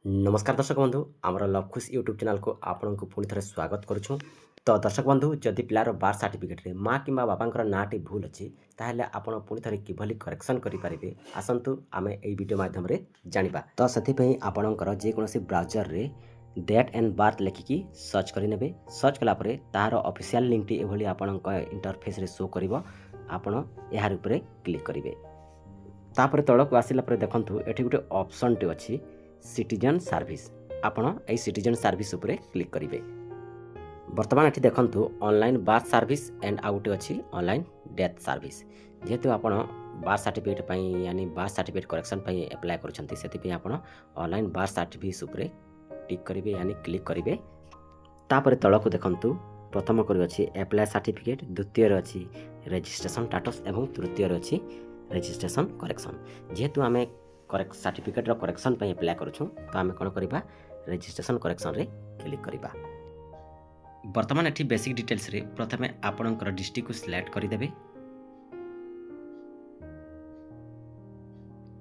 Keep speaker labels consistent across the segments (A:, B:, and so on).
A: नमस्कार दर्शक बंधु आमर लवकुश यूट्यूब चैनल को आपण को पुणी थे स्वागत करुँ। तो दर्शक बंधु जदि पिलार बार्थ सर्टिफिकेट रे माँ कि बापा नाटी भूल अच्छी ताहले आपण पुणी थे किभली करेक्शन करेंगे आसतु आम ये वीडियो माध्यम जाना। तो से आपणकर जेकोसी ब्राउजर रे डेट एंड बार्थ लिखिकी सर्च करेंगे। सर्च कलापर तार ऑफिशियल लिंक टी एभली आपण इंटरफेस रे शो कर आपण यार ऊपर क्लिक करेंगे। तापर तलक आसला देखु ये गोटे ऑप्शन टे अच्छी सिटीजन सर्विस आपण ए सिटीजन सर्विस उपरे क्लिक करेंगे। बर्तमान ये देखु ऑनलाइन बार्थ सर्विस एंड आउ गोटे अच्छी ऑनलाइन डेथ सर्विस जेहेतु आपण बार्थ सर्टिफिकेट यानी बार्थ सर्टिफिकेट करेक्शन एप्लाय कर ऑनलाइन बार्थ सर्टिफिकेट उपरे टिक करेंगे यानी क्लिक करेंगे। तापर तलक देखु प्रथम कर अच्छी एप्लाय सर्टिफिकेट, द्वितीय अच्छी रजिस्ट्रेशन स्टेटस एवं तृतीय अच्छी रजिस्ट्रेशन करेक्शन। जेहेतु आम करेक्ट सर्टिफिकेट करेक्शन एप्लाय करूँ तो आम कौन करवा रजिस्ट्रेशन करेक्शन रे क्लिक करवा। बर्तमान ये बेसिक डिटेल्स रे प्रथमे आपणकर डिस्ट्रिक्ट को सिलेक्ट करदे।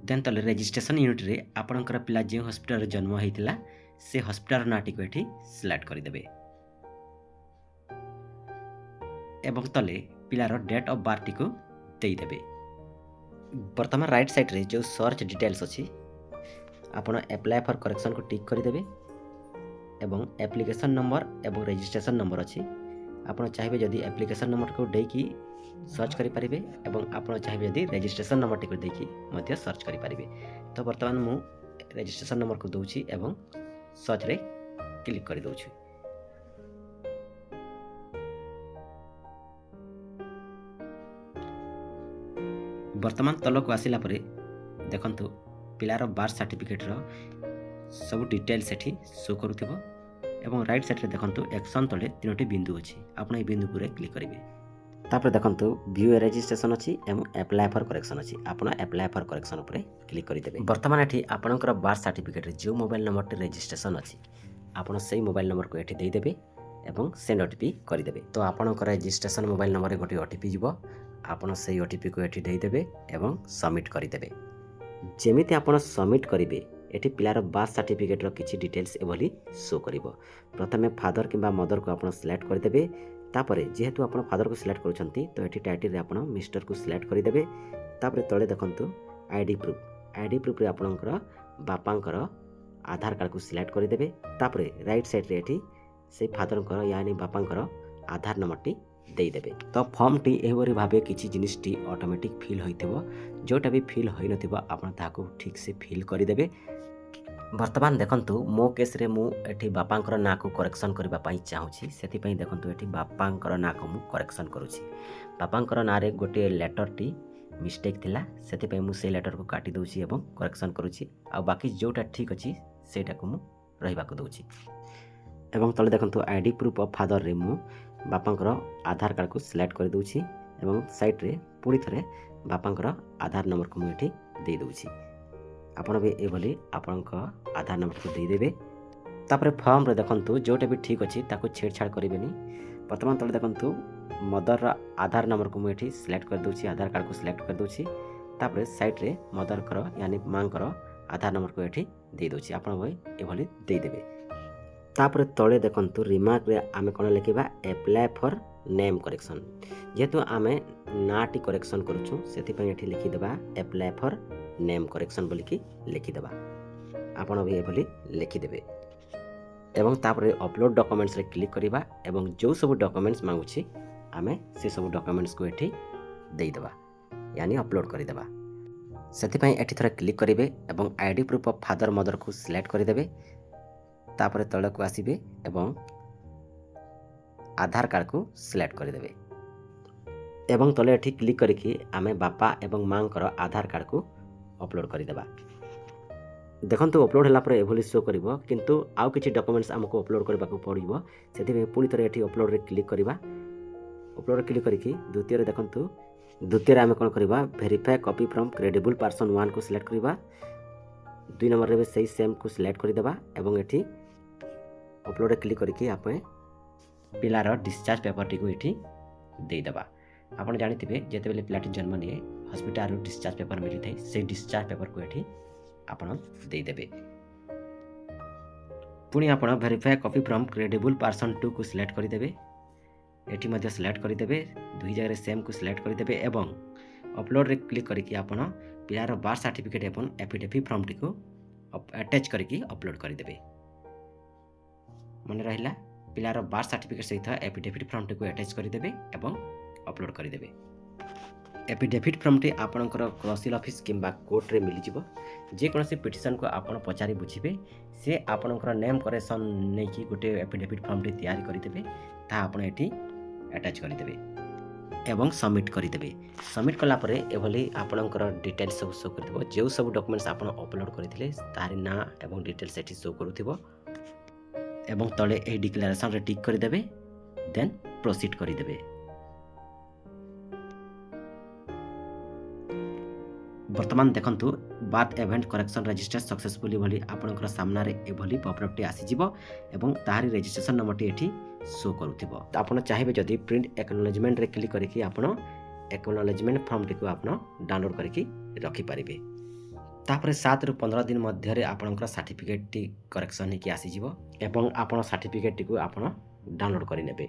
A: देन तले रजिस्ट्रेशन यूनिट रे आपणकर पिला जो हॉस्पिटल जन्म होता से हॉस्पिटल नाटी को ये सिलेक्ट करदे एवं तले पिलार डेट ऑफ बर्थ टी को देदेवे। बर्तमान राइट साइड रे जो सर्च डिटेल्स अच्छी आपण एप्लाय फॉर करेक्शन को टिक करदे एवं एप्लिकेशन नंबर एवं रजिस्ट्रेशन नंबर अच्छी आपण चाहिए जदि एप्लिकेशन नंबर को देकी सर्च करें एवं आपण चाहिए जदि रजिस्ट्रेशन नंबर टी को देकी सर्च करें। तो बर्तमान मु रजिस्ट्रेशन नंबर को दूची एवं सर्च रे क्लिक कर दूची। बर्तमान तल को आसला देखु पिलार बार्थ सर्टिफिकेट सब डिटेल्स एठी शो करुथिबो एवं राइट साइड रे देखंतु एक्शन तले तीनोटी बिंदु अछि आपण ए बिंदु पुरे क्लिक करिवे। तापर देखंतु व्यू रजिस्ट्रेशन अछि एवं एप्लाय फॉर करेक्शन अछि आपण एप्लाय फॉर करेक्शन उपरे क्लिक करि देबे। वर्तमान एठी आपणकर बार्थ सर्टिफिकेट रे जो मोबाइल नंबर टे रजिस्ट्रेशन अछि आपण सेही मोबाइल नंबर को एठी देइ देबे एवं सेंड ओटीपी करि देबे। तो आपणकर रजिस्ट्रेशन मोबाइल नंबर रे गोटे ओटीपी जिवो आपण सेही ओटीपी को एठी देइ देबे एवं सबमिट करि देबे। जेमिति आपण सबमिट करिवे एटी पिलार बार्थ सर्टिफिकेट रो किछि डिटेल्स एभली शो करिवो। प्रथमे फादर किंबा मदर को आपण सिलेक्ट कर देबे। तापरे जेहेतु आपण फादर को सिलेक्ट करूछंती तो एटी टाइटल रे आपण मिस्टर को सिलेक्ट कर देबे। तापरे तळे देखंतु आईडी प्रूफ रे आपणकर बापांकर आधार कार्ड को सिलेक्ट कर देबे। तापरे राइट साइड रे एटी से फादर यानी बापांकर आधार नंबर टी देई देबे। तो फॉर्म टी एवरी भाबे किछि जिनिस टी ऑटोमेटिक फिल होइथिबो जोटा भी फिल होई नथिबो आपण ताको ठीक से फिल करि देबे। वर्तमान देखंतु मो केस रे मु एठी बापांकर ना को करेक्शन करबा पई चाहूची सेति पई देखंतु एठी बापांकर ना को मु करेक्शन करूची। बापांकर ना रे गोटे लेटर टी मिस्टेक थिला सेति पई मु से लेटर को काटी दोची एवं करेक्शन करूची आ बाकी जोटा ठीक अछि सेटा को मु रहिबा को दोची। एवं तले देखंतु आईडी प्रूफ ऑफ फादर रे मु बापांकर आधार कार्ड को सिलेक्ट कर दोची एवं साइड रे पूरी थरे बापांकर आधार नंबर को मु एठी दे दोची। आपण भी एभली आपणक आधार नंबर को दे देबे। तापर फॉर्म रे देखंतु जोटा भी ठीक अछि ताको छेड़छाड़ करिवेनी। वर्तमान तले देखंतु मदर रा आधार नंबर को मु एठी सिलेक्ट कर दोची, आधार कार्ड को सिलेक्ट कर दोची। तापर साइड रे मदर कर यानी मां कर आधार नंबर को एठी दे दोची। आपण भी एभली दे देबे। तापर तले देखंतु रिमार्क रे आमे कोन लिखिबा एप्लाय फॉर नेम करेक्शन। जेहेतु आमे नाटी करेक्शन करूछु सेति पई एठी लिखि देबा एप्लाय फॉर नेम करेक्शन बोली कि लिखि देबा। आपण भी एभली लिखि देबे एवं तापर अपलोड डॉक्यूमेंट्स रे क्लिक करिबा एवं जो सब डॉक्यूमेंट्स मांगुछि आमे से सब डॉक्यूमेंट्स को एठी देई देबा यानी अपलोड करि देबा। सेति पई एठी थरे क्लिक करिवे एवं ID proof of father mother को सिलेक्ट करि देबे। तापर तळे को आसीबे एवं आधार कार्ड को सिलेक्ट कर देबे एवं तले एठी क्लिक करिकि आमे बापा एवं मां कर आधार कार्ड को अपलोड कर देबा। देखंतु अपलोड हला पर एभली शो करिवो किंतु आउ किछि डॉक्यूमेंट्स हमको अपलोड करबा को पड़िवो सेति पुनी तरे एठी अपलोड रे क्लिक करबा। अपलोड रे क्लिक करिकि द्वितीय रे देखंतु द्वितीय रे आमे कोन करबा verify copy from credible person 1 को सिलेक्ट करबा। 2 नंबर रे भी सही सेम को सिलेक्ट कर देबा एवं एठी अपलोड रे क्लिक करिकि आपे पिलार डिस्चार्ज पेपर टी को एठी दे देबा। आपण जानिथिबे जेतेबेले पिलाटी जन्म निए हॉस्पिटल डिस्चार्ज पेपर मिली थाए से डिस्चार्ज पेपर को एठी आपण दे देबे। पुणी आप भेरीफाए कॉपी फ्रॉम क्रेडिबल पर्सन 2 को सिलेक्ट करदेवे। एटी मध्य सिलेक्ट करदेवे, दुई जगह सेम को सिलेक्ट करदेवे एवं अपलोड रे क्लिक करके आपण पिलार बार्थ सर्टिफिकेट एवं एफिडेविट फॉर्म टी को अटैच करके अपलोड करदेवे। मन रहा पिलार बार्थ सर्टिफिकेट सहित एफिडेविट फॉर्म टी को अटैच करदेवे एवं अपलोड करदेवे। एफिडेविट फॉर्म टी आपणकर तहसील ऑफिस किंबा कोर्ट रे मिल जिवो। जे कोनोसी पिटिशन को आपण पचारि बुझिबे से आपणकर नेम करेक्शन नै कि गोटे एफिडेविट फॉर्म टी तैयारी करदेवे, ता आपण एठी अटैच करदेवे एवं सबमिट करदेवे। सबमिट कला परे एभली आपणकर डिटेल्स सब शो करथिबो। जे सब डॉक्यूमेंट्स आपण अपलोड करथिले तारि ना एवं डिटेल्स एठी शो करूथिबो एवं तले ए डिक्लेरेशन रे टिक करदेवे, देन प्रोसीड करदेवे। वर्तमान देखंतु birth event correction register successfully भली आपनकर सामना रे एभली पॉपअप टी आसी जिवो एवं ताहारी रजिस्ट्रेशन नंबर टी एठी शो करूथिबो। आपण चाहिबे जदी प्रिंट एक्नॉलेजमेंट रे क्लिक करके आपण एक्नॉलेजमेंट फॉर्म टी को आपण डाउनलोड करके रखि परिबे। तापर 7 रु 15 दिन मध्य रे आपनकर सर्टिफिकेट टी करेक्शन हेकि आसी जिवो एवं आपण सर्टिफिकेट टी को आपण डाउनलोड करि नेबे।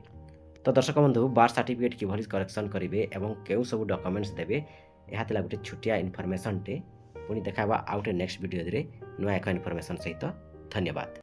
A: तो दर्शक बंधु बार्थ सर्टिफिकेट किभली करेक्शन करिवे एवं केउ सब डॉक्यूमेंट्स देबे यह थिला गोटे छोटिया इनफॉरमेशन टे। पुणी देखाबा आउटे नेक्स्ट वीडियो रे नुआ एक इनफॉरमेशन सहित। धन्यवाद।